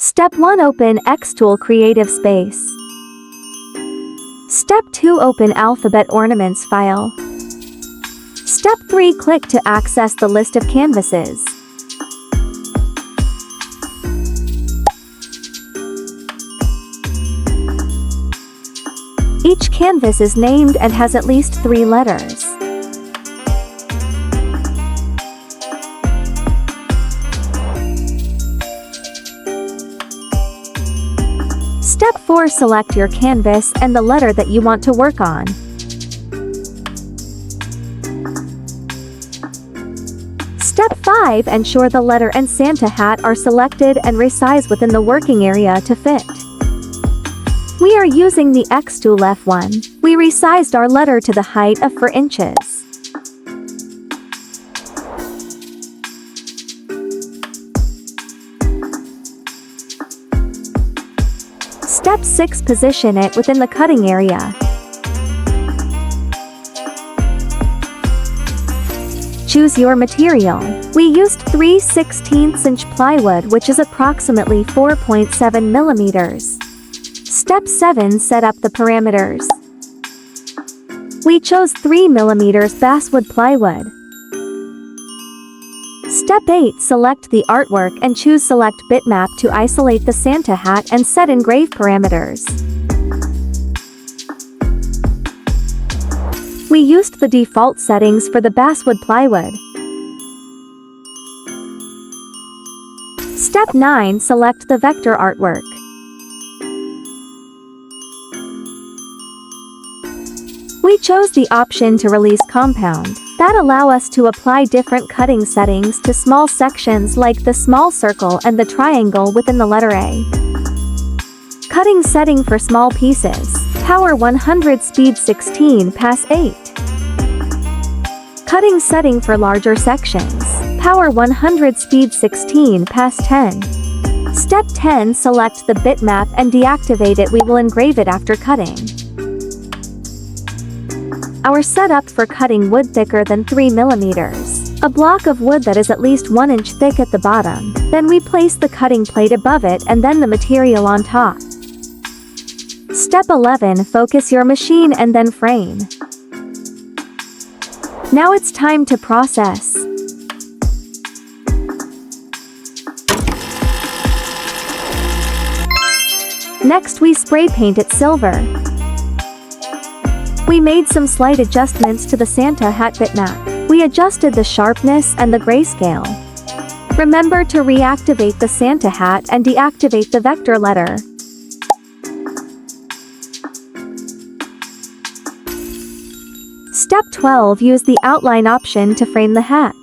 Step 1. Open xTool Creative Space. Step 2. Open Alphabet Ornaments file. Step 3. Click to access the list of canvases. Each canvas is named and has at least 3 letters. Step 4. Select your canvas and the letter that you want to work on. Step 5. Ensure the letter and Santa hat are selected and resize within the working area to fit. We are using the xTool F1. We resized our letter to the height of 4 inches. Step 6. Position it within the cutting area. Choose your material. We used 3/16" plywood, which is approximately 4.7 millimeters. Step 7. Set up the parameters. We chose 3 millimeters basswood plywood. Step 8. Select the artwork and choose Select Bitmap to isolate the Santa hat and set engrave parameters. We used the default settings for the basswood plywood. Step 9. Select the vector artwork. We chose the option to release compound. That allow us to apply different cutting settings to small sections like the small circle and the triangle within the letter A. Cutting setting for small pieces. Power 100, speed 16, pass 8. Cutting setting for larger sections. Power 100, speed 16, pass 10. Step 10. Select the bitmap and deactivate it. We will engrave it after cutting. Our setup for cutting wood thicker than 3 millimeters. A block of wood that is at least 1 inch thick at the bottom. Then we place the cutting plate above it and then the material on top. Step 11. Focus your machine and then frame. Now it's time to process. Next we spray paint it silver. We made some slight adjustments to the Santa hat bitmap. We adjusted the sharpness and the grayscale. Remember to reactivate the Santa hat and deactivate the vector letter. Step 12. Use the outline option to frame the hat.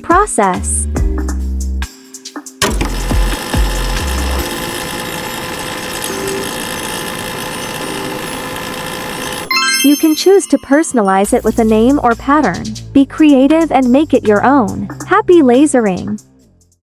Process. You can choose to personalize it with a name or pattern. Be creative and make it your own. Happy lasering!